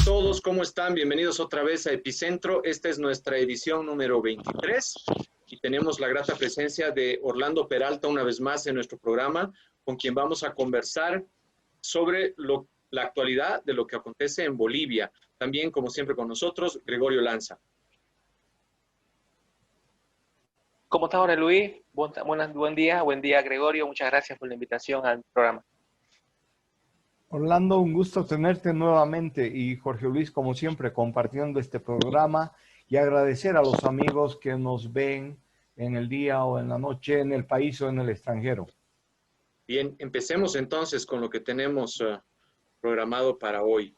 todos, ¿cómo están? Bienvenidos otra vez a Epicentro. Esta es nuestra edición número 23 y tenemos la grata presencia de Orlando Peralta una vez más en nuestro programa, con quien vamos a conversar sobre la actualidad de lo que acontece en Bolivia. También, como siempre con nosotros, Gregorio Lanza. ¿Cómo estás, Jorge Luis? Buen día, Gregorio. Muchas gracias por la invitación al programa. Orlando, un gusto tenerte nuevamente y Jorge Luis, como siempre, compartiendo este programa y agradecer a los amigos que nos ven en el día o en la noche, en el país o en el extranjero. Bien, empecemos entonces con lo que tenemos programado para hoy.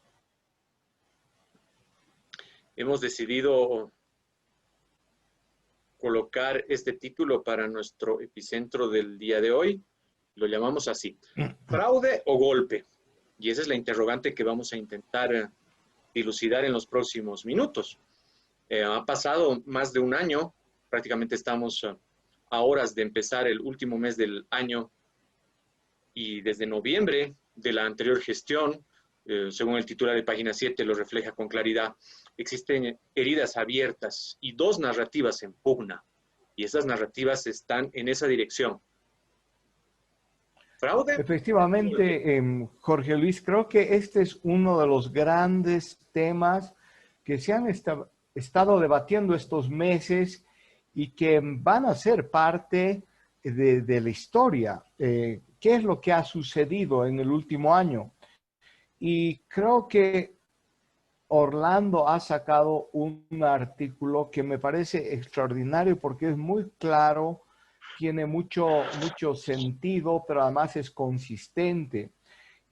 Hemos decidido colocar este título para nuestro epicentro del día de hoy. Lo llamamos así: ¿fraude o golpe? Y esa es la interrogante que vamos a intentar dilucidar en los próximos minutos. Ha pasado más de un año, prácticamente estamos a horas de empezar el último mes del año, y desde noviembre de la anterior gestión, según el titular de Página 7 lo refleja con claridad, existen heridas abiertas y dos narrativas en pugna, y esas narrativas están en esa dirección. ¿Fraude? Efectivamente, Jorge Luis, creo que este es uno de los grandes temas que se han estado debatiendo estos meses y que van a ser parte de la historia. ¿Qué es lo que ha sucedido en el último año? Y creo que Orlando ha sacado un artículo que me parece extraordinario porque es muy claro, tiene mucho sentido, pero además es consistente.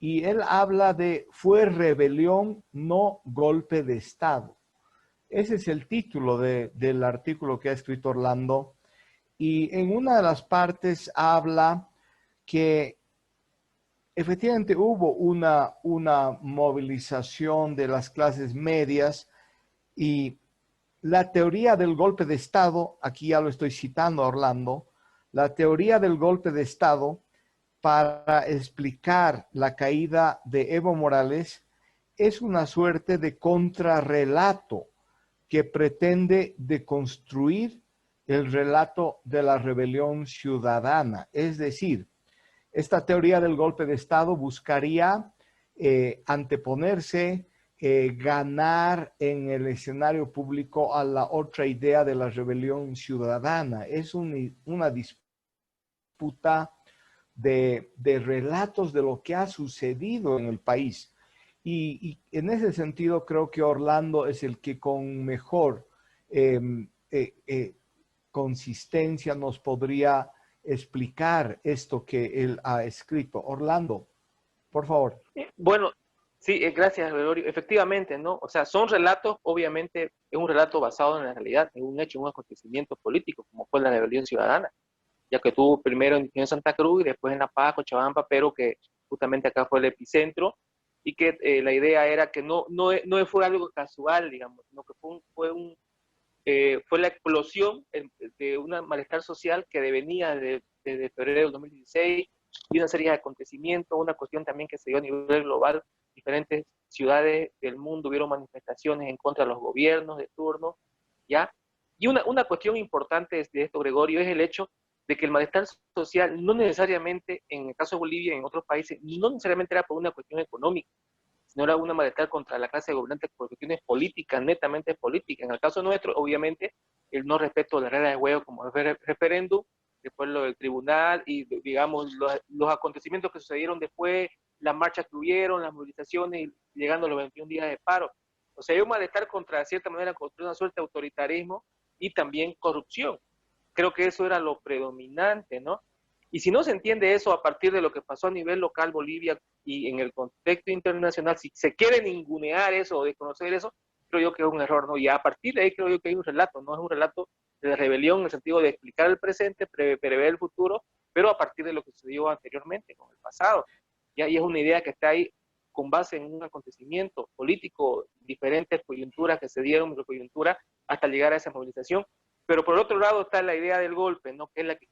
Y él habla de fue rebelión, no golpe de Estado. Ese es el título del artículo que ha escrito Orlando. Y en una de las partes habla que efectivamente hubo una movilización de las clases medias y la teoría del golpe de Estado, aquí ya lo estoy citando a Orlando, la teoría del golpe de Estado para explicar la caída de Evo Morales es una suerte de contrarrelato que pretende deconstruir el relato de la rebelión ciudadana. Es decir, esta teoría del golpe de Estado buscaría anteponerse, ganar en el escenario público a la otra idea de la rebelión ciudadana. Es una disputa de relatos de lo que ha sucedido en el país. Y en ese sentido creo que Orlando es el que con mejor consistencia nos podría explicar esto que él ha escrito. Orlando, por favor. Bueno, sí, gracias, Gregorio. Efectivamente, ¿no? O sea, son relatos, obviamente, es un relato basado en la realidad, en un hecho, en un acontecimiento político, como fue la rebelión ciudadana, ya que tuvo primero en Santa Cruz y después en La Paz, Cochabamba, pero que justamente acá fue el epicentro, y que la idea era que no fue algo casual, digamos, sino que fue la explosión de un malestar social que devenía desde febrero del 2016 y una serie de acontecimientos, una cuestión también que se dio a nivel global. Diferentes ciudades del mundo hubieron manifestaciones en contra de los gobiernos de turno, ¿ya? Y una cuestión importante de esto, Gregorio, es el hecho de que el malestar social no necesariamente, en el caso de Bolivia y en otros países, no necesariamente era por una cuestión económica, sino era una malestar contra la clase gobernante por cuestiones políticas, netamente políticas. En el caso nuestro, obviamente, el no respeto de las reglas de juego como el referéndum, después lo del tribunal y, digamos, los acontecimientos que sucedieron después, las marchas que hubieron, las movilizaciones, llegando a los 21 días de paro. O sea, hay un malestar contra, de cierta manera, contra una suerte de autoritarismo y también corrupción. Creo que eso era lo predominante, ¿no? Y si no se entiende eso a partir de lo que pasó a nivel local Bolivia y en el contexto internacional, si se quiere ningunear eso o desconocer eso, creo yo que es un error, ¿no? Y a partir de ahí creo yo que hay un relato, ¿no? Es un relato de la rebelión en el sentido de explicar el presente, prever el futuro, pero a partir de lo que sucedió anteriormente, con el pasado. Y es una idea que está ahí con base en un acontecimiento político, diferentes coyunturas que se dieron, microcoyunturas, hasta llegar a esa movilización. Pero por otro lado está la idea del golpe, ¿no? Que es la que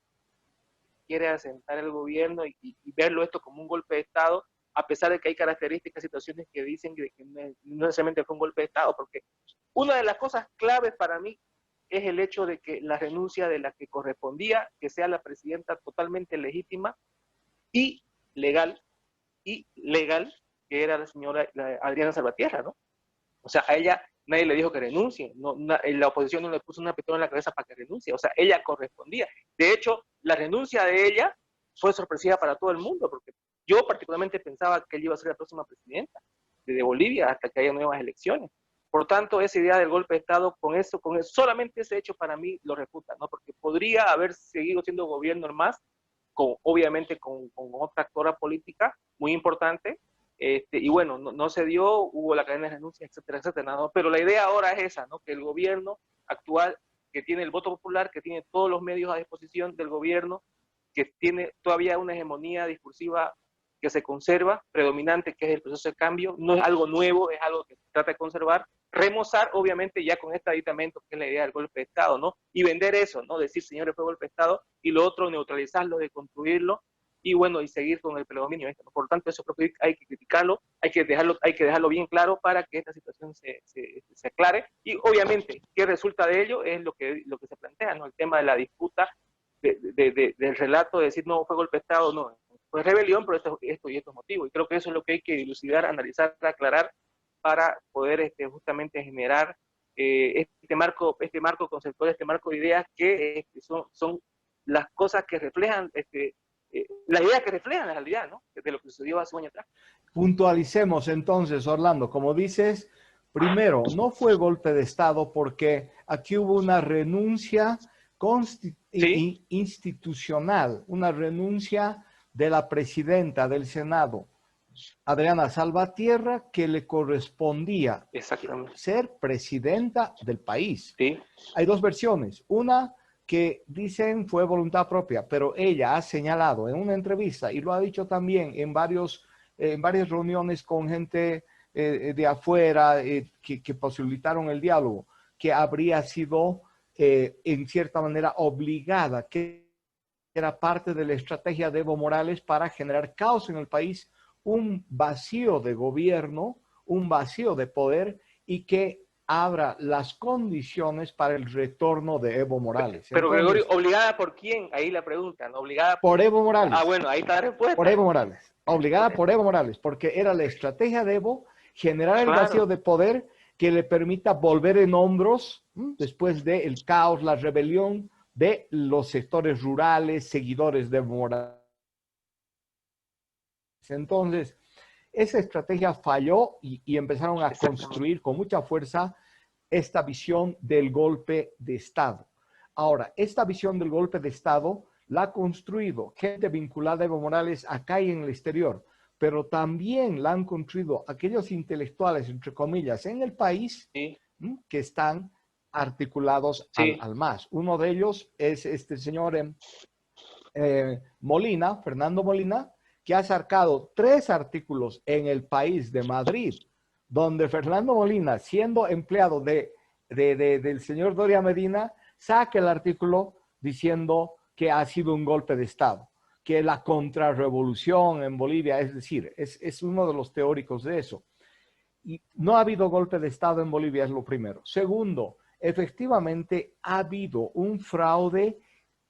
quiere asentar el gobierno y verlo esto como un golpe de Estado, a pesar de que hay características, situaciones que dicen que no necesariamente fue un golpe de Estado, porque una de las cosas claves para mí es el hecho de que la renuncia de la que correspondía, que sea la presidenta totalmente legítima y legal, que era la señora Adriana Salvatierra, ¿no? O sea, a ella nadie le dijo que renuncie, la oposición no le puso una pistola en la cabeza para que renuncie, o sea, ella correspondía. De hecho, la renuncia de ella fue sorpresiva para todo el mundo, porque yo particularmente pensaba que ella iba a ser la próxima presidenta de Bolivia hasta que haya nuevas elecciones. Por tanto, esa idea del golpe de Estado, solamente ese hecho para mí lo refuta, ¿no? Porque podría haber seguido siendo gobierno más, obviamente con otra actora política muy importante, y bueno, no se dio, hubo la cadena de renuncias, etcétera, etcétera, ¿no? Pero la idea ahora es esa, ¿no? Que el gobierno actual, que tiene el voto popular, que tiene todos los medios a disposición del gobierno, que tiene todavía una hegemonía discursiva que se conserva, predominante, que es el proceso de cambio, no es algo nuevo, es algo que se trata de conservar, remozar, obviamente, ya con este aditamento, que es la idea del golpe de Estado, ¿no? Y vender eso, ¿no? Decir, señores, fue golpe de Estado, y lo otro, neutralizarlo, deconstruirlo, y bueno, y seguir con el predominio. Por lo tanto, eso creo que hay que criticarlo, hay que dejarlo bien claro para que esta situación se aclare, y obviamente, ¿qué resulta de ello? Es lo que se plantea, ¿no? El tema de la disputa del relato de decir, no, fue golpe de Estado, no, fue rebelión por esto y estos motivos. Y creo que eso es lo que hay que dilucidar, analizar, aclarar, para poder justamente generar este marco conceptual, este marco de ideas que son las cosas que reflejan, las ideas que reflejan la realidad, ¿no? De lo que sucedió hace un año atrás. Puntualicemos entonces, Orlando, como dices, primero, no fue golpe de Estado porque aquí hubo una renuncia institucional, una renuncia de la presidenta del Senado, Adriana Salvatierra, que le correspondía ser presidenta del país. Sí. Hay dos versiones. Una que dicen fue voluntad propia, pero ella ha señalado en una entrevista y lo ha dicho también en varias reuniones con gente de afuera que posibilitaron el diálogo, que habría sido en cierta manera obligada, que era parte de la estrategia de Evo Morales para generar caos en el país, un vacío de gobierno, un vacío de poder y que abra las condiciones para el retorno de Evo Morales. Pero entonces, Gregorio, ¿obligada por quién? Ahí la pregunta, ¿no? ¿Obligada por Evo Morales? Ah, bueno, ahí está la respuesta. Por Evo Morales. Obligada por Evo Morales, porque era la estrategia de Evo generar el vacío de poder que le permita volver en hombros después del caos, la rebelión de los sectores rurales, seguidores de Evo Morales. Entonces, esa estrategia falló y empezaron a construir con mucha fuerza esta visión del golpe de Estado. Ahora, esta visión del golpe de Estado la ha construido gente vinculada a Evo Morales acá y en el exterior, pero también la han construido aquellos intelectuales, entre comillas, en el país que están articulados al MAS. Uno de ellos es este señor Molina, Fernando Molina, que ha sacado 3 artículos en El País de Madrid, donde Fernando Molina, siendo empleado del señor Doria Medina, saca el artículo diciendo que ha sido un golpe de Estado, que la contrarrevolución en Bolivia, es decir, es uno de los teóricos de eso. Y no ha habido golpe de Estado en Bolivia, es lo primero. Segundo, efectivamente ha habido un fraude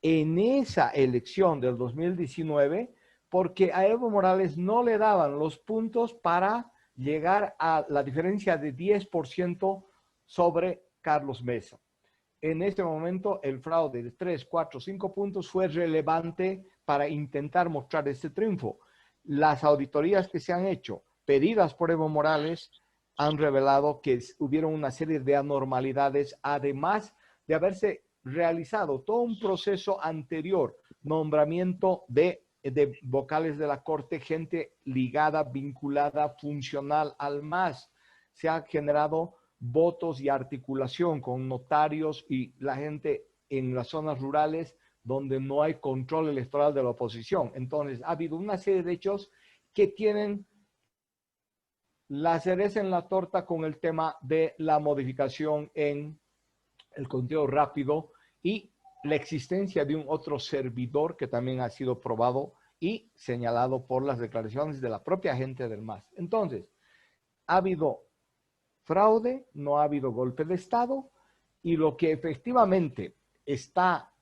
en esa elección del 2019 porque a Evo Morales no le daban los puntos para llegar a la diferencia de 10% sobre Carlos Mesa. En este momento el fraude de 3, 4, 5 puntos fue relevante para intentar mostrar este triunfo. Las auditorías que se han hecho, pedidas por Evo Morales, han revelado que hubieron una serie de anormalidades, además de haberse realizado todo un proceso anterior, nombramiento de vocales de la Corte, gente ligada, vinculada, funcional al MAS. Se ha generado votos y articulación con notarios y la gente en las zonas rurales donde no hay control electoral de la oposición. Entonces, ha habido una serie de hechos que tienen la cereza en la torta con el tema de la modificación en el conteo rápido y la existencia de un otro servidor que también ha sido probado y señalado por las declaraciones de la propia gente del MAS. Entonces, ha habido fraude, no ha habido golpe de Estado, y lo que efectivamente está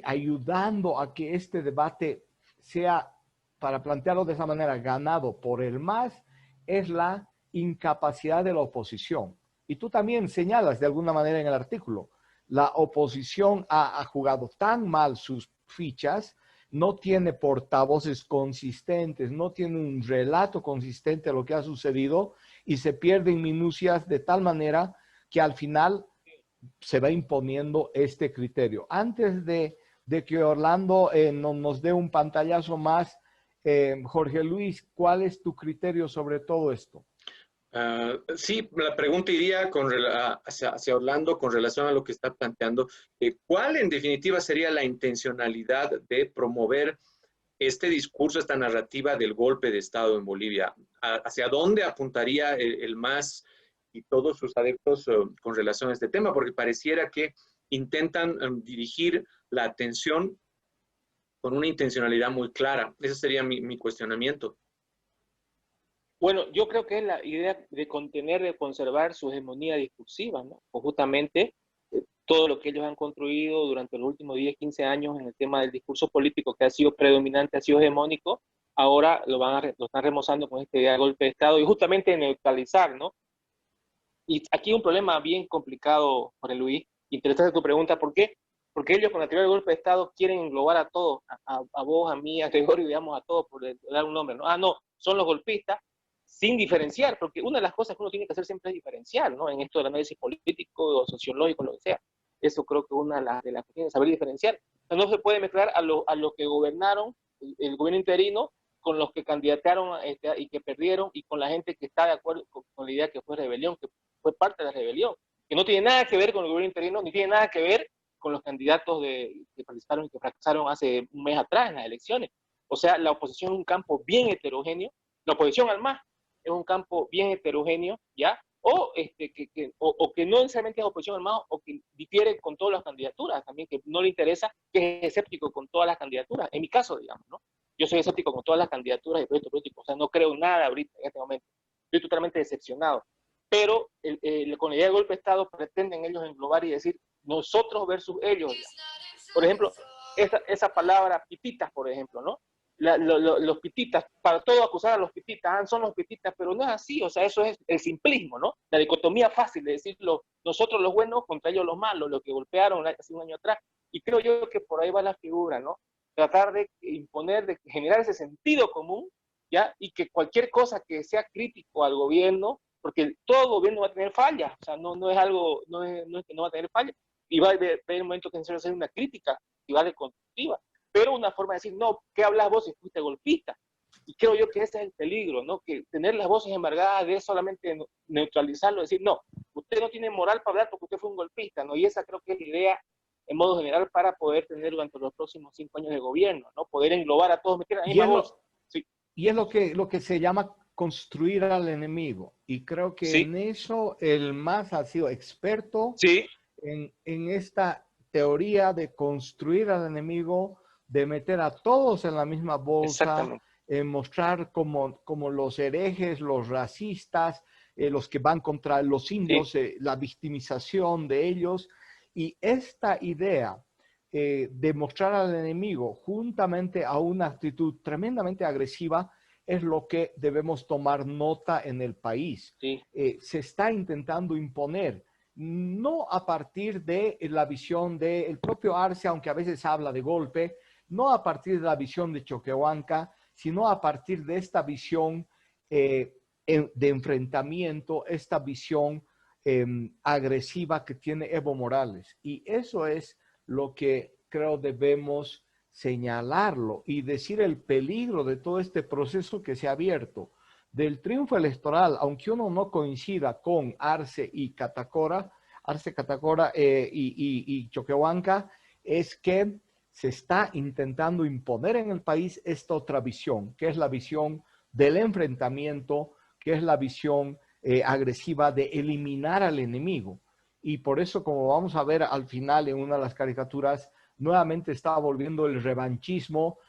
ayudando a que este debate sea, para plantearlo de esa manera, ganado por el MAS, es la incapacidad de la oposición. Y tú también señalas de alguna manera en el artículo, la oposición ha jugado tan mal sus fichas, no tiene portavoces consistentes, no tiene un relato consistente de lo que ha sucedido y se pierden minucias de tal manera que al final se va imponiendo este criterio. Antes de que Orlando nos dé un pantallazo más, Jorge Luis, ¿cuál es tu criterio sobre todo esto? Sí, la pregunta iría hacia Orlando con relación a lo que está planteando. ¿Cuál en definitiva sería la intencionalidad de promover este discurso, esta narrativa del golpe de Estado en Bolivia? ¿Hacia dónde apuntaría el MAS y todos sus adeptos con relación a este tema? Porque pareciera que intentan dirigir la atención con una intencionalidad muy clara. Ese sería mi cuestionamiento. Bueno, yo creo que es la idea de contener, de conservar su hegemonía discursiva, ¿no? O justamente todo lo que ellos han construido durante los últimos 10, 15 años en el tema del discurso político que ha sido predominante, ha sido hegemónico, ahora lo están remozando con esta idea de golpe de Estado y justamente neutralizar, ¿no? Y aquí hay un problema bien complicado, Jorge Luis. Interesante tu pregunta, ¿por qué? Porque ellos con la teoría del golpe de Estado quieren englobar a todos, a vos, a mí, a Gregorio, digamos, a todos, por dar un nombre, ¿no? Ah, no, son los golpistas, sin diferenciar, porque una de las cosas que uno tiene que hacer siempre es diferenciar, ¿no? En esto del análisis político o sociológico, lo que sea. Eso creo que una de las cuestiones es saber diferenciar. No se puede mezclar a los que gobernaron el gobierno interino con los que candidatearon y que perdieron y con la gente que está de acuerdo con la idea que fue rebelión, que fue parte de la rebelión, que no tiene nada que ver con el gobierno interino, ni tiene nada que ver con los candidatos que participaron y que fracasaron hace un mes atrás en las elecciones. O sea, la oposición es un campo bien heterogéneo, la oposición al MAS es un campo bien heterogéneo, ¿ya? O que no necesariamente es oposición al MAS, o que difiere con todas las candidaturas, también que no le interesa, que es escéptico con todas las candidaturas, en mi caso, digamos, ¿no? Yo soy escéptico con todas las candidaturas de proyectos políticos, o sea, no creo nada ahorita, en este momento. Estoy totalmente decepcionado. Pero con la idea de golpe de Estado pretenden ellos englobar y decir nosotros versus ellos. Por ejemplo, esa palabra pititas, por ejemplo, ¿no? Los pititas, para todo acusar a los pititas, son los pititas, pero no es así, o sea, eso es el simplismo, ¿no? La dicotomía fácil de decir nosotros los buenos contra ellos los malos, los que golpearon hace un año atrás. Y creo yo que por ahí va la figura, ¿no? Tratar de imponer, de generar ese sentido común, ¿ya? Y que cualquier cosa que sea crítico al gobierno, porque todo gobierno va a tener fallas, o sea, no es algo, no es que no va a tener fallas, y va a haber un momento que necesita hacer una crítica y va a ser constructiva, pero una forma de decir, no, ¿qué hablas vos si fuiste golpista? Y creo yo que ese es el peligro, ¿no? Que tener las voces embargadas de solamente neutralizarlo, decir, no, usted no tiene moral para hablar porque usted fue un golpista, ¿no? Y esa creo que es la idea en modo general para poder tener durante los próximos 5 años de gobierno, ¿no? Poder englobar a todos, meter a la misma voz. Sí. Y es lo que se llama construir al enemigo. Y creo que sí. en eso el MAS ha sido experto sí. en esta teoría de construir al enemigo, de meter a todos en la misma bolsa, mostrar como los herejes, los racistas, los que van contra los indios, la victimización de ellos. Y esta idea de mostrar al enemigo juntamente a una actitud tremendamente agresiva es lo que debemos tomar nota en el país. Se está intentando imponer, no a partir de la visión del propio Arce, aunque a veces habla de golpe, no a partir de la visión de Choquehuanca, sino a partir de esta visión de enfrentamiento, esta visión agresiva que tiene Evo Morales. Y eso es lo que creo debemos señalarlo y decir el peligro de todo este proceso que se ha abierto. Del triunfo electoral, aunque uno no coincida con Arce y Catacora, y Choquehuanca, es que se está intentando imponer en el país esta otra visión, que es la visión del enfrentamiento, que es la visión agresiva de eliminar al enemigo. Y por eso, como vamos a ver al final en una de las caricaturas, nuevamente está volviendo el revanchismo,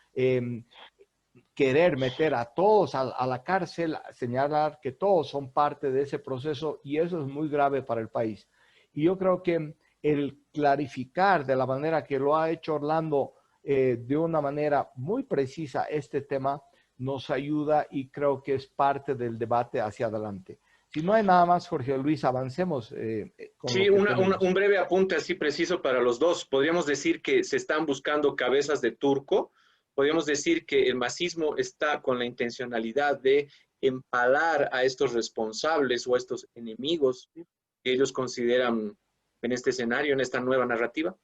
querer meter a todos a la cárcel, señalar que todos son parte de ese proceso, y eso es muy grave para el país. Y yo creo que el clarificar de la manera que lo ha hecho Orlando, de una manera muy precisa este tema, nos ayuda, y creo que es parte del debate hacia adelante. Si no hay nada más, Jorge Luis, avancemos con Sí, lo que tenemos. un breve apunte así preciso para los dos. Podríamos decir que se están buscando cabezas de turco. Podríamos decir que el masismo está con la intencionalidad de empalar a estos responsables o a estos enemigos que ellos consideran en este escenario, en esta nueva narrativa.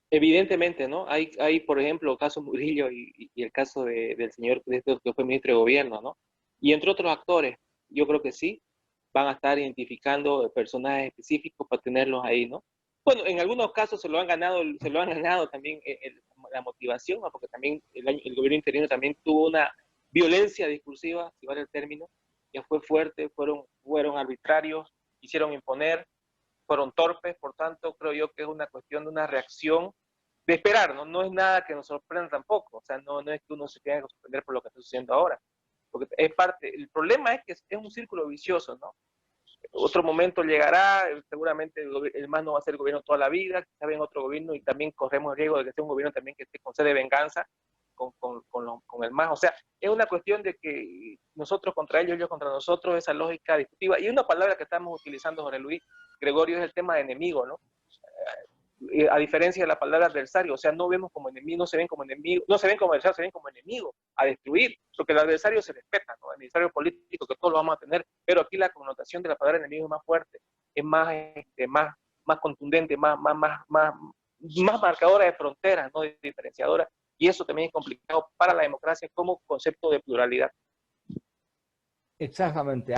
Evidentemente, ¿no? Hay, por ejemplo, el caso Murillo y el caso del señor que fue ministro de gobierno, ¿no? Y entre otros actores, yo creo que sí, van a estar identificando personajes específicos para tenerlos ahí, ¿no? Bueno, en algunos casos se lo han ganado también la motivación, ¿no? Porque también el gobierno interino también tuvo una violencia discursiva, si vale el término, que fue fuerte, fueron arbitrarios, quisieron imponer, fueron torpes, por tanto, creo yo que es una cuestión de una reacción de esperar, ¿no? No es nada que nos sorprenda tampoco, o sea, no es que uno se tenga que sorprender por lo que está sucediendo ahora, porque es parte, el problema es que es un círculo vicioso, ¿no? Otro momento llegará, seguramente el MAS no va a ser el gobierno toda la vida, quizá venga otro gobierno y también corremos el riesgo de que sea un gobierno también que esté con sed de venganza con el MAS. O sea, es una cuestión de que nosotros contra ellos contra nosotros, esa lógica discutiva. Y una palabra que estamos utilizando, Jorge Luis Gregorio, es el tema de enemigo, ¿no? A diferencia de la palabra adversario, o sea, no vemos como enemigos, no se ven como enemigos, no se ven como adversarios, se ven como enemigos a destruir, porque el adversario se respeta, ¿no? El adversario político, que todos lo vamos a tener, pero aquí la connotación de la palabra enemigo es más fuerte, es más contundente, más marcadora de fronteras, ¿no? Diferenciadora, y eso también es complicado para la democracia como concepto de pluralidad. Exactamente.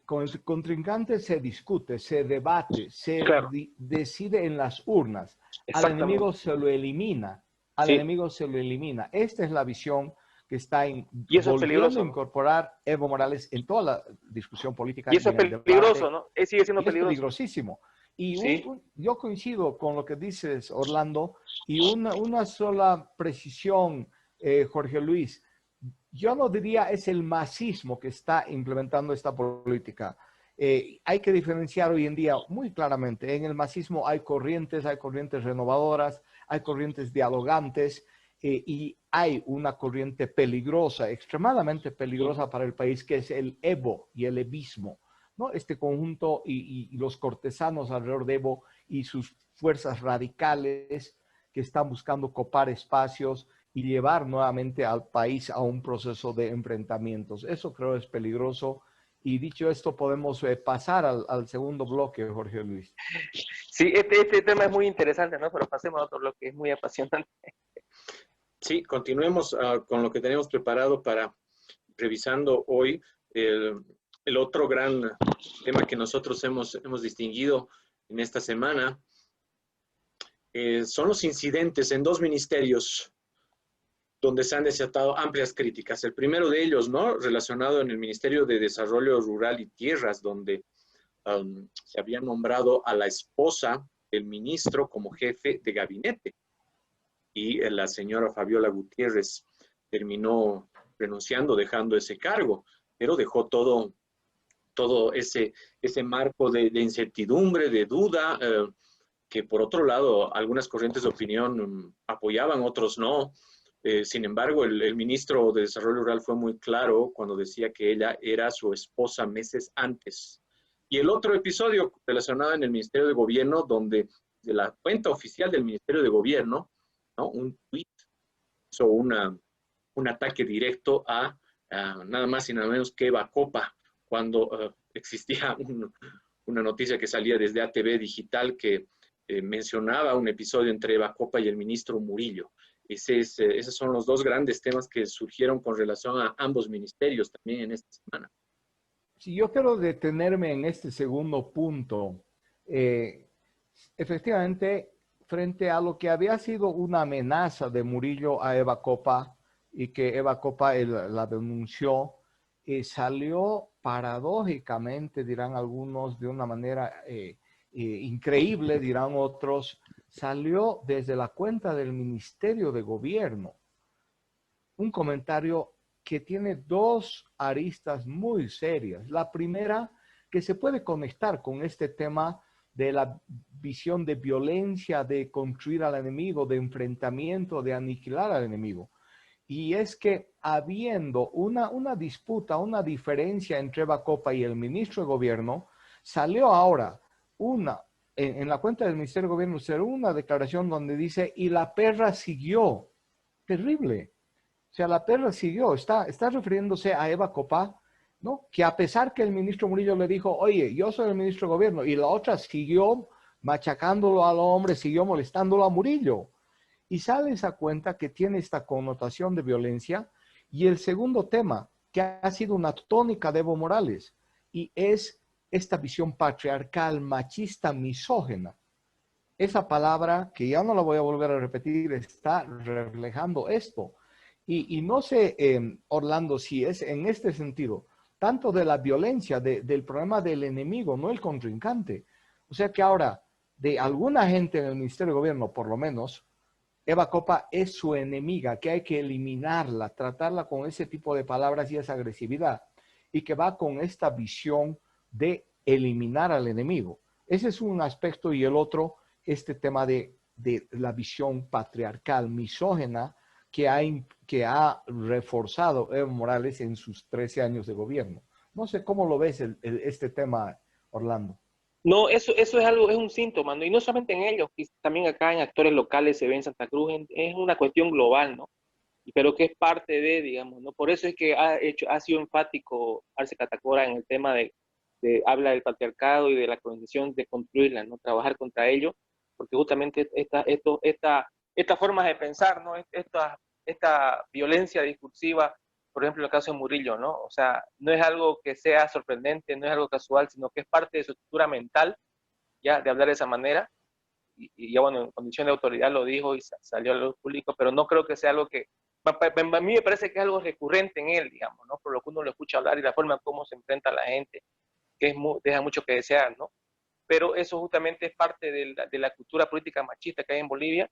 Con el contrincante se discute, se debate, se Claro, decide en las urnas. Al enemigo exactamente. se lo elimina. Al Sí, enemigo se lo elimina. Esta es la visión que está y eso es volviendo a peligroso, ¿no? incorporar Evo Morales en toda la discusión política Y y eso es en el debate, peligroso, ¿no? Sigue siendo y es peligroso. peligrosísimo. Y Sí, yo coincido con lo que dices, Orlando, y una sola precisión, Jorge Luis. Yo no diría es el masismo que está implementando esta política. Hay que diferenciar hoy en día muy claramente. En el masismo hay corrientes renovadoras, hay corrientes dialogantes, y hay una corriente peligrosa, extremadamente sí. peligrosa para el país, que es el Evo y el evismo, ¿no? Este conjunto y los cortesanos alrededor de Evo y sus fuerzas radicales que están buscando copar espacios y llevar nuevamente al país a un proceso de enfrentamientos. Eso creo es peligroso. Y dicho esto, podemos pasar al segundo bloque, Jorge Luis. Sí, este tema es muy interesante, ¿no? Pero pasemos a otro bloque, es muy apasionante. Sí, continuemos con lo que tenemos preparado para revisando hoy el otro gran tema que nosotros hemos distinguido en esta semana. Son los incidentes en dos ministerios donde se han desatado amplias críticas. El primero de ellos, ¿no? Relacionado en el Ministerio de Desarrollo Rural y Tierras, donde se había nombrado a la esposa del ministro como jefe de gabinete. Y la señora Fabiola Gutiérrez terminó renunciando, dejando ese cargo, pero dejó todo ese marco de incertidumbre, de duda, que por otro lado algunas corrientes de opinión apoyaban, otros no. Sin embargo, el ministro de Desarrollo Rural fue muy claro cuando decía que ella era su esposa meses antes. Y el otro episodio relacionado en el Ministerio de Gobierno, donde de la cuenta oficial del Ministerio de Gobierno, ¿no? Un tuit hizo un ataque directo a nada más y nada menos que Bacopa, cuando existía una noticia que salía desde ATV Digital que mencionaba un episodio entre Bacopa y el ministro Murillo. Esos son los dos grandes temas que surgieron con relación a ambos ministerios también en esta semana. Si yo quiero detenerme en este segundo punto, efectivamente, frente a lo que había sido una amenaza de Murillo a Eva Copa, y que Eva Copa la denunció, salió paradójicamente, dirán algunos, de una manera increíble, dirán otros, salió desde la cuenta del Ministerio de Gobierno un comentario que tiene dos aristas muy serias. La primera, que se puede conectar con este tema de la visión de violencia, de construir al enemigo, de enfrentamiento, de aniquilar al enemigo. Y es que habiendo una disputa, una diferencia entre Eva Copa y el ministro de Gobierno, salió ahora en la cuenta del Ministerio de Gobierno, salió una declaración donde dice, y la perra siguió. Terrible. O sea, la perra siguió. Está refiriéndose a Eva Copa, ¿no? Que a pesar que el ministro Murillo le dijo, oye, yo soy el ministro de Gobierno, y la otra siguió machacándolo al hombre, siguió molestándolo a Murillo. Y sale esa cuenta que tiene esta connotación de violencia. Y el segundo tema, que ha sido una tónica de Evo Morales, y es esta visión patriarcal, machista, misógena. Esa palabra, que ya no la voy a volver a repetir, está reflejando esto. Y no sé, Orlando, si es en este sentido, tanto de la violencia, del problema del enemigo, no el contrincante. O sea que ahora, de alguna gente en el Ministerio de Gobierno, por lo menos, Eva Copa es su enemiga, que hay que eliminarla, tratarla con ese tipo de palabras y esa agresividad, y que va con esta visión de eliminar al enemigo. Ese es un aspecto, y el otro, este tema de la visión patriarcal, misógena, que ha reforzado Evo Morales en sus 13 años de gobierno. No sé cómo lo ves este tema, Orlando. No, eso es algo, es un síntoma, ¿no? Y no solamente en ellos, también acá en actores locales se ve en Santa Cruz, es una cuestión global, ¿no? Pero que es parte de, digamos, ¿no? Por eso es que ha sido enfático Arce Catacora en el tema habla del patriarcado y de la colonización, de construirla, ¿no? Trabajar contra ello, porque justamente esta forma de pensar, ¿no? Esta violencia discursiva, por ejemplo, en el caso de Murillo, ¿no? O sea, no es algo que sea sorprendente, no es algo casual, sino que es parte de su estructura mental, ya, de hablar de esa manera, y ya bueno, en condición de autoridad lo dijo y salió a lo público, pero no creo que sea algo que, a mí me parece que es algo recurrente en él, digamos, ¿no? Por lo que uno lo escucha hablar y la forma en cómo se enfrenta a la gente, que deja mucho que desear, ¿no? Pero eso justamente es parte de la cultura política machista que hay en Bolivia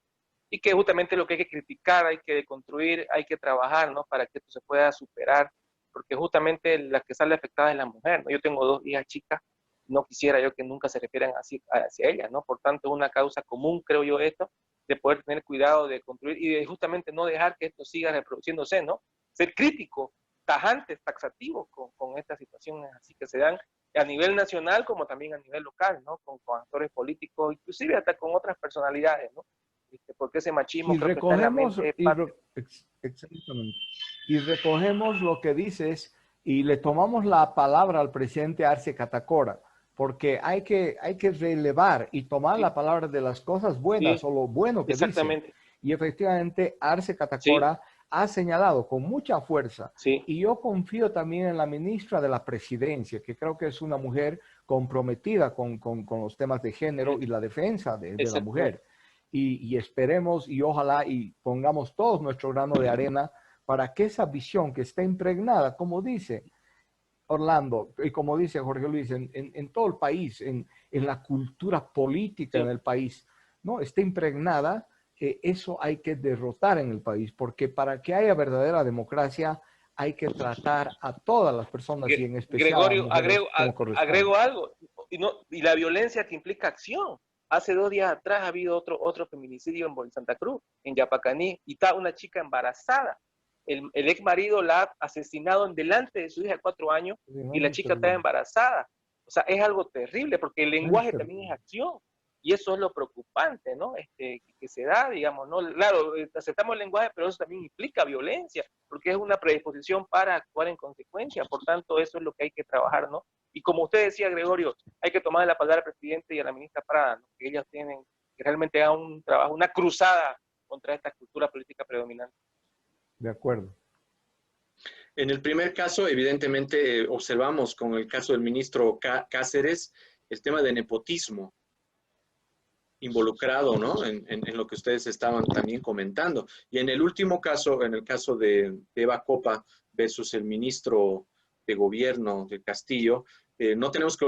y que justamente lo que hay que criticar, hay que construir, hay que trabajar, ¿no? Para que esto se pueda superar, porque justamente la que sale afectada es la mujer, ¿no? Yo tengo 2 hijas chicas, no quisiera yo que nunca se refieran así hacia ellas, ¿no? Por tanto, es una causa común, creo yo, esto, de poder tener cuidado de construir y de justamente no dejar que esto siga reproduciéndose, ¿no? Ser crítico, tajantes, taxativos con estas situaciones así que se dan a nivel nacional como también a nivel local, ¿no? Con actores políticos, inclusive hasta con otras personalidades, ¿no? Porque ese machismo Y creo que está en la recogemos, mente. exactamente, y recogemos lo que dices y le tomamos la palabra al presidente Arce Catacora, porque hay que relevar y tomar Sí, la palabra de las cosas buenas sí, o lo bueno que dice. exactamente. Y efectivamente Arce Sí, Catacora ha señalado con mucha fuerza, sí, y yo confío también en la ministra de la Presidencia, que creo que es una mujer comprometida con los temas de género y la defensa de la exactamente. mujer. Y esperemos y ojalá y pongamos todos nuestro grano de arena para que esa visión que está impregnada, como dice Orlando y como dice Jorge Luis, en todo el país, en la cultura política en Sí, el país, ¿no? Está impregnada, eso hay que derrotar en el país, porque para que haya verdadera democracia hay que tratar a todas las personas y en especial a las Gregorio, mujeres como corresponde. agrego algo, y la violencia que implica acción. Hace 2 días atrás ha habido otro feminicidio en Santa Cruz, en Yapacaní, y está una chica embarazada. El ex marido la ha asesinado en delante de su hija de 4 años y la No, es chica está terrible. embarazada. O sea, es algo terrible porque el Es lenguaje también es terrible. acción. Y eso es lo preocupante, ¿no? Que se da, digamos, ¿no? Claro, aceptamos el lenguaje, pero eso también implica violencia, porque es una predisposición para actuar en consecuencia. Por tanto, eso es lo que hay que trabajar, ¿no? Y como usted decía, Gregorio, hay que tomar la palabra al presidente y a la ministra Prada, ¿no? Que ellas tienen que realmente hagan un trabajo, una cruzada contra esta cultura política predominante. De acuerdo. En el primer caso, evidentemente, observamos con el caso del ministro Cáceres el tema de nepotismo involucrado, ¿no? En lo que ustedes estaban también comentando. Y en el último caso, en el caso de Eva Copa versus el ministro de Gobierno de Castillo, no tenemos que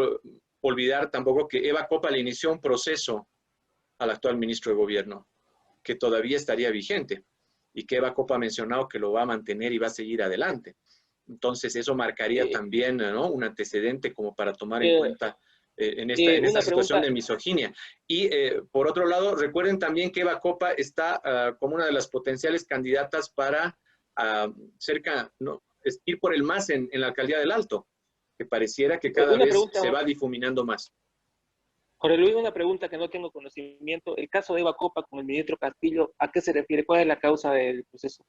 olvidar tampoco que Eva Copa le inició un proceso al actual ministro de Gobierno, que todavía estaría vigente y que Eva Copa ha mencionado que lo va a mantener y va a seguir adelante. Entonces, eso marcaría también, ¿no?, un antecedente como para tomar en cuenta en esta situación de misoginia. Y por otro lado, recuerden también que Eva Copa está como una de las potenciales candidatas para ir por el MAS en la alcaldía del Alto, que pareciera que cada vez se va difuminando más. Jorge Luis, una pregunta que no tengo conocimiento. El caso de Eva Copa con el ministro Castillo, ¿a qué se refiere? ¿Cuál es la causa del proceso?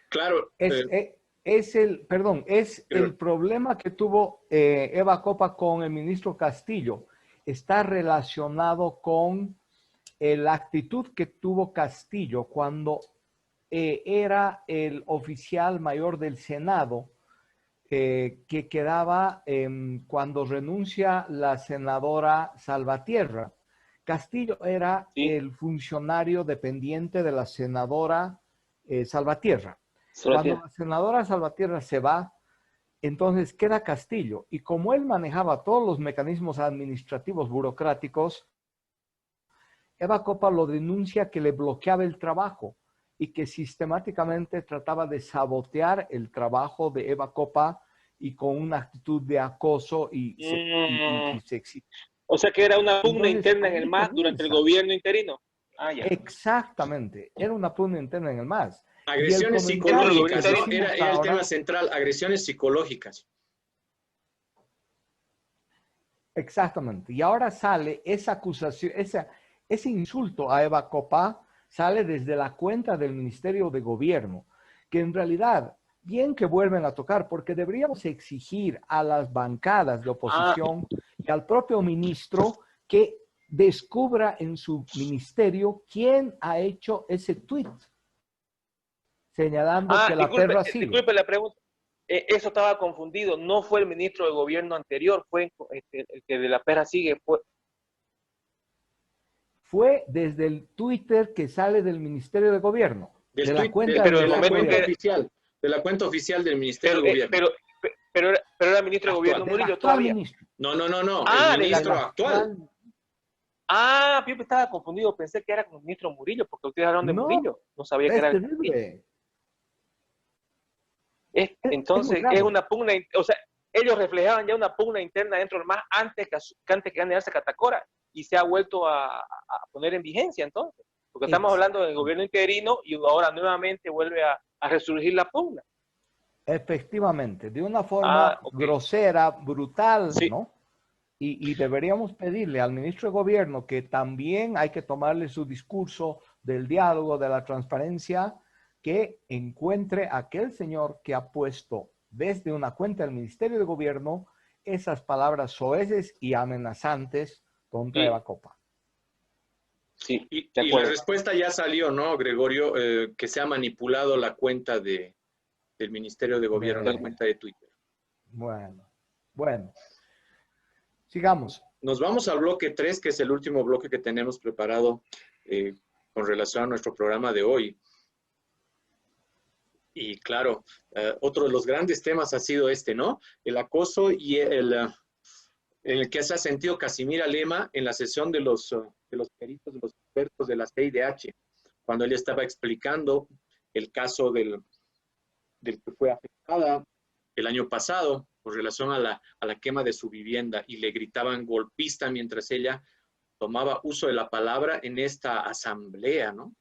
Claro. El problema que tuvo Eva Copa con el ministro Castillo. Está relacionado con la actitud que tuvo Castillo cuando era el oficial mayor del Senado, que quedaba cuando renuncia la senadora Salvatierra. Castillo era el funcionario dependiente de la senadora Salvatierra. Cuando la senadora Salvatierra se va, entonces queda Castillo. Y como él manejaba todos los mecanismos administrativos burocráticos, Eva Copa lo denuncia que le bloqueaba el trabajo y que sistemáticamente trataba de sabotear el trabajo de Eva Copa y con una actitud de acoso y sexismo. O sea que era una pugna interna en el MAS durante el gobierno interino. Exactamente, era una pugna interna en el MAS. Agresiones psicológicas, ¿no? Era el tema central, agresiones psicológicas. Exactamente. Y ahora sale esa acusación, ese insulto a Eva Copa, sale desde la cuenta del Ministerio de Gobierno, que en realidad, bien que vuelven a tocar, porque deberíamos exigir a las bancadas de oposición y al propio ministro que descubra en su ministerio quién ha hecho ese tuit, señalando que la perra sigue. Disculpe la pregunta. Eso estaba confundido. No fue el ministro de Gobierno anterior, fue el que de la perra sigue. Fue desde el Twitter que sale del Ministerio de Gobierno. De la cuenta oficial del Ministerio de Gobierno. Pero era el ministro de Gobierno Murillo todavía. No. El ministro actual. Yo estaba confundido. Pensé que era con el ministro Murillo, porque ustedes hablaron de Murillo. No sabía que era el terrible. Entonces, es una pugna. O sea, ellos reflejaban ya una pugna interna dentro del MAS antes que ganarse Catacora. Y se ha vuelto a poner en vigencia entonces, porque estamos hablando del gobierno interino y ahora nuevamente vuelve a resurgir la pugna. Efectivamente, de una forma grosera, brutal, ¿no? Y deberíamos pedirle al ministro de Gobierno que también hay que tomarle su discurso del diálogo, de la transparencia, que encuentre a aquel señor que ha puesto desde una cuenta del Ministerio de Gobierno esas palabras soeces y amenazantes contra Eva Copa. Sí, y la respuesta ya salió, ¿no, Gregorio? Que se ha manipulado la cuenta del Ministerio de Gobierno, la cuenta de Twitter. Bueno. Sigamos. Nos vamos al bloque 3, que es el último bloque que tenemos preparado con relación a nuestro programa de hoy. Y claro, otro de los grandes temas ha sido ¿no? El acoso y en el que se ha sentido Casimira Lema en la sesión de los peritos, de los expertos de la CIDH, cuando él estaba explicando el caso del que fue afectada el año pasado con relación a la quema de su vivienda y le gritaban golpista mientras ella tomaba uso de la palabra en esta asamblea, ¿no?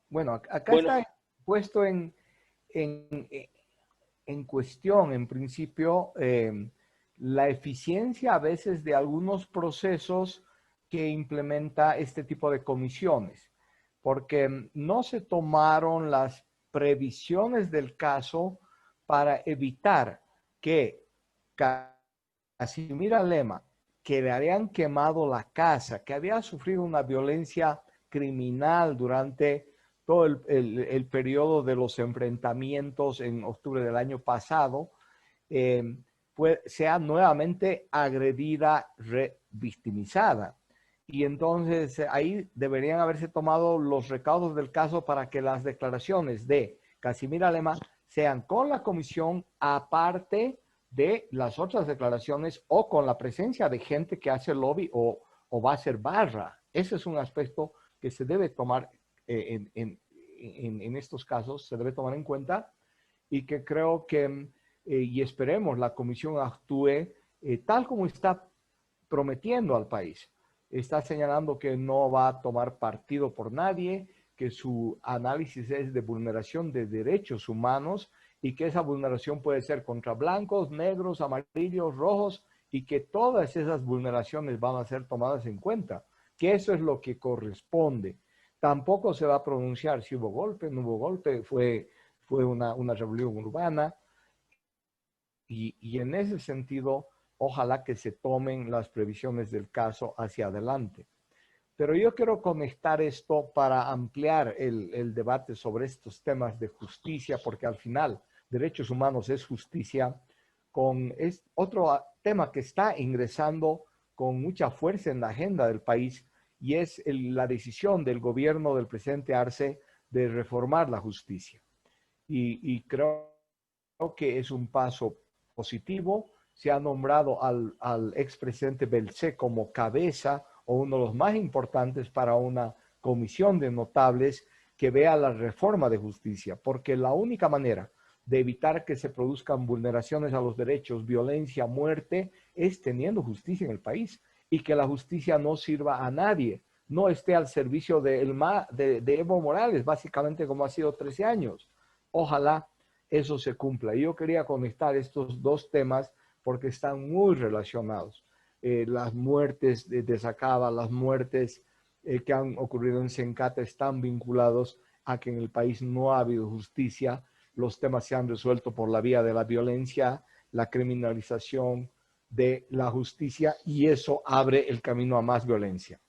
Bueno, acá está puesto en cuestión, en principio, la eficiencia a veces de algunos procesos que implementa este tipo de comisiones, porque no se tomaron las previsiones del caso para evitar que Casimira Lema, que le habían quemado la casa, que había sufrido una violencia criminal durante todo el periodo de los enfrentamientos en octubre del año pasado, sea nuevamente agredida, revictimizada. Y entonces ahí deberían haberse tomado los recaudos del caso para que las declaraciones de Casimira Lema sean con la comisión aparte de las otras declaraciones o con la presencia de gente que hace lobby o va a hacer barra. Ese es un aspecto que se debe tomar en estos casos, se debe tomar en cuenta y que creo que, y esperemos, la comisión actúe tal como está prometiendo al país. Está señalando que no va a tomar partido por nadie, que su análisis es de vulneración de derechos humanos y que esa vulneración puede ser contra blancos, negros, amarillos, rojos y que todas esas vulneraciones van a ser tomadas en cuenta, que eso es lo que corresponde. Tampoco se va a pronunciar si hubo golpe, no hubo golpe, fue una rebelión urbana y en ese sentido, ojalá que se tomen las previsiones del caso hacia adelante. Pero yo quiero conectar esto para ampliar el debate sobre estos temas de justicia, porque al final derechos humanos es justicia, con otro tema que está ingresando con mucha fuerza en la agenda del país y es la decisión del gobierno del presidente Arce de reformar la justicia. Y creo que es un paso positivo. Se ha nombrado al expresidente Belcé como cabeza o uno de los más importantes para una comisión de notables que vea la reforma de justicia, porque la única manera de evitar que se produzcan vulneraciones a los derechos, violencia, muerte, es teniendo justicia en el país y que la justicia no sirva a nadie, no esté al servicio de Evo Morales, básicamente como ha sido 13 años. Ojalá eso se cumpla. Y yo quería conectar estos dos temas porque están muy relacionados. Las muertes de Sacaba, las muertes que han ocurrido en Sencata están vinculados a que en el país no ha habido justicia. Los temas se han resuelto por la vía de la violencia, la criminalización de la justicia y eso abre el camino a más violencia.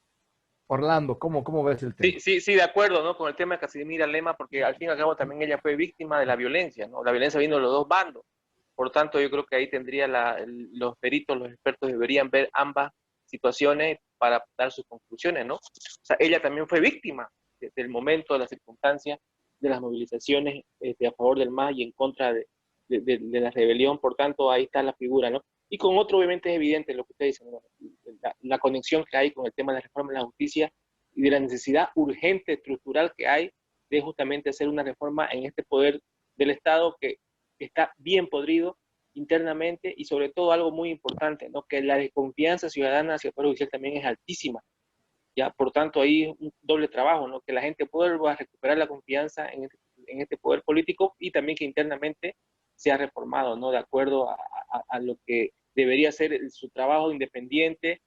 Orlando, ¿cómo ves el tema? Sí, de acuerdo, ¿no? Con el tema de Casimira Lema, porque al fin y al cabo también ella fue víctima de la violencia, ¿no? La violencia vino de los dos bandos. Por tanto, yo creo que ahí tendría los peritos, los expertos deberían ver ambas situaciones para dar sus conclusiones, ¿no? O sea, ella también fue víctima del momento, de las circunstancias, de las movilizaciones a favor del MAS y en contra de la rebelión. Por tanto, ahí está la figura, ¿no? Y con otro, obviamente, es evidente lo que usted dice, ¿no? La conexión que hay con el tema de la reforma de la justicia y de la necesidad urgente, estructural que hay de justamente hacer una reforma en este poder del Estado que está bien podrido internamente y sobre todo algo muy importante, ¿no? Que la desconfianza ciudadana hacia el Poder Judicial también es altísima. ¿Ya? Por tanto, ahí es un doble trabajo, ¿no? Que la gente vuelva a recuperar la confianza en este poder político y también que internamente sea reformado, ¿no? De acuerdo a lo que debería ser su trabajo independiente,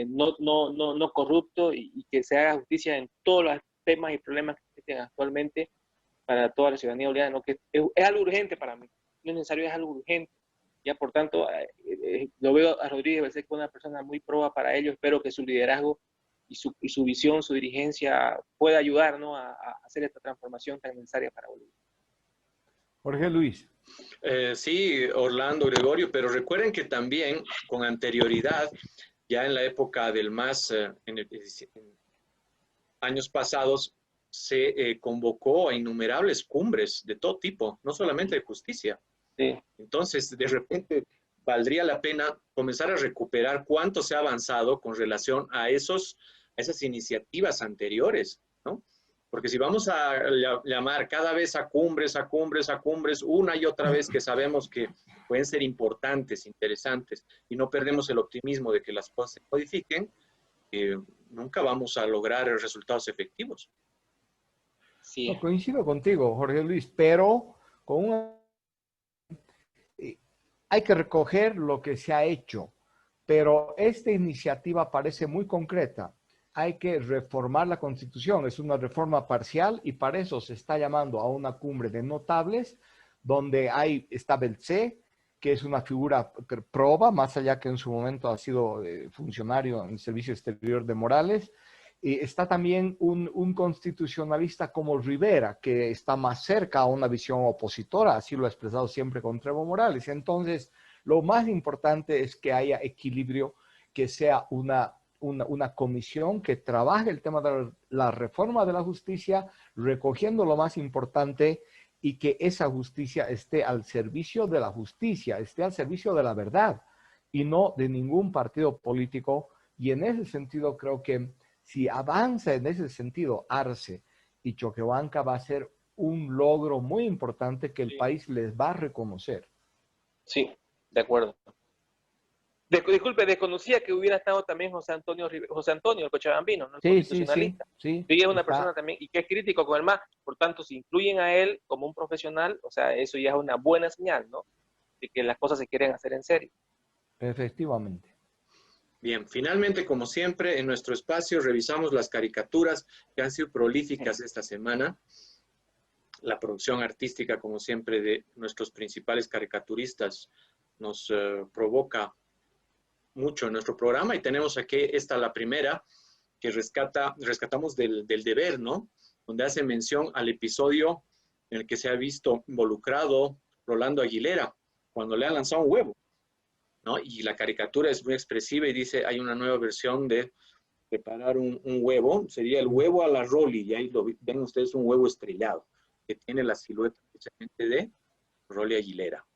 no corrupto y que se haga justicia en todos los temas y problemas que existen actualmente para toda la ciudadanía boliviana, ¿no? Que es algo urgente para mí, no es necesario, es algo urgente. Ya, por tanto, lo veo a Rodríguez Belcé como una persona muy proba para ello. Espero que su liderazgo y su visión, su dirigencia pueda ayudar, ¿no? a hacer esta transformación tan necesaria para Bolivia. Jorge Luis. Sí, Orlando, Gregorio, pero recuerden que también con anterioridad, ya en la época del MAS, en años pasados, se convocó a innumerables cumbres de todo tipo, no solamente de justicia. Sí. Entonces, de repente, valdría la pena comenzar a recuperar cuánto se ha avanzado con relación a esas iniciativas anteriores, ¿no? Porque si vamos a llamar cada vez a cumbres, una y otra vez que sabemos que pueden ser importantes, interesantes, y no perdemos el optimismo de que las cosas se modifiquen, nunca vamos a lograr resultados efectivos. Sí. No, coincido contigo, Jorge Luis, pero con hay que recoger lo que se ha hecho, pero esta iniciativa parece muy concreta. Hay que reformar la Constitución, es una reforma parcial y para eso se está llamando a una cumbre de notables donde está Belcé, que es una figura proba, más allá que en su momento ha sido funcionario en el Servicio Exterior de Morales. Y está también un constitucionalista como Rivera, que está más cerca a una visión opositora, así lo ha expresado siempre contra Evo Morales. Entonces, lo más importante es que haya equilibrio, que sea una comisión que trabaje el tema de la reforma de la justicia, recogiendo lo más importante y que esa justicia esté al servicio de la justicia, esté al servicio de la verdad y no de ningún partido político. Y en ese sentido creo que si avanza en ese sentido Arce y Choquehuanca va a ser un logro muy importante que el país les va a reconocer. Sí, de acuerdo. Disculpe, desconocía que hubiera estado también José Antonio, el cochabambino, ¿no? El constitucionalista. Sí, Y es una persona también, y que es crítico con el MAS. Por tanto, si incluyen a él como un profesional, o sea, eso ya es una buena señal, ¿no? De que las cosas se quieren hacer en serio. Efectivamente. Bien, finalmente, como siempre, en nuestro espacio revisamos las caricaturas que han sido prolíficas esta semana. La producción artística, como siempre, de nuestros principales caricaturistas nos provoca mucho en nuestro programa, y tenemos aquí la primera que rescatamos del deber, ¿no? Donde hace mención al episodio en el que se ha visto involucrado Rolando Aguilera cuando le han lanzado un huevo, ¿no? Y la caricatura es muy expresiva y dice, hay una nueva versión de preparar un huevo, sería el huevo a la Rolly, y ahí ven ustedes, un huevo estrellado que tiene la silueta precisamente de Rolly Aguilera.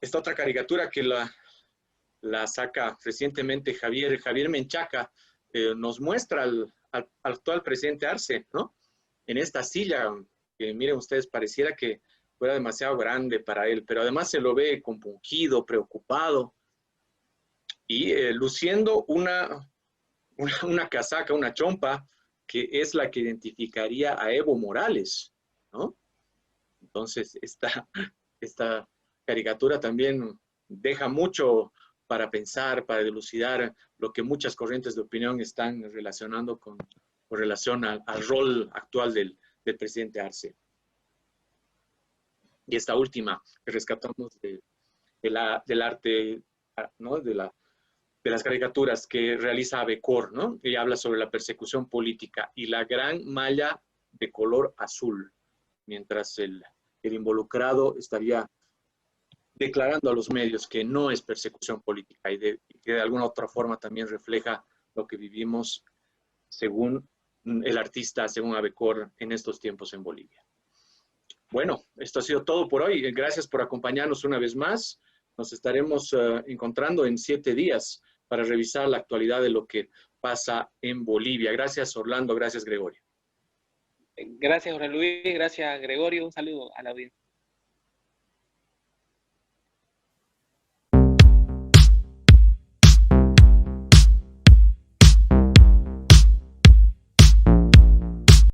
Esta otra caricatura que la saca recientemente Javier Menchaca, nos muestra al actual presidente Arce, ¿no? En esta silla, que miren ustedes, pareciera que fuera demasiado grande para él, pero además se lo ve compungido, preocupado, y luciendo una casaca, una chompa, que es la que identificaría a Evo Morales, ¿no? Entonces, esta caricatura también deja mucho para pensar, para dilucidar lo que muchas corrientes de opinión están relacionando con relación al rol actual del presidente Arce. Y esta última que rescatamos del arte, ¿no? de las caricaturas que realiza Abecor, ¿no? Y habla sobre la persecución política y la gran malla de color azul, mientras el involucrado estaría declarando a los medios que no es persecución política, y que de alguna otra forma también refleja lo que vivimos, según el artista, según Abecor, en estos tiempos en Bolivia. Bueno, esto ha sido todo por hoy. Gracias por acompañarnos una vez más. Nos estaremos encontrando en 7 días para revisar la actualidad de lo que pasa en Bolivia. Gracias, Orlando. Gracias, Gregorio. Gracias, Jorge Luis. Gracias, Gregorio. Un saludo a la audiencia.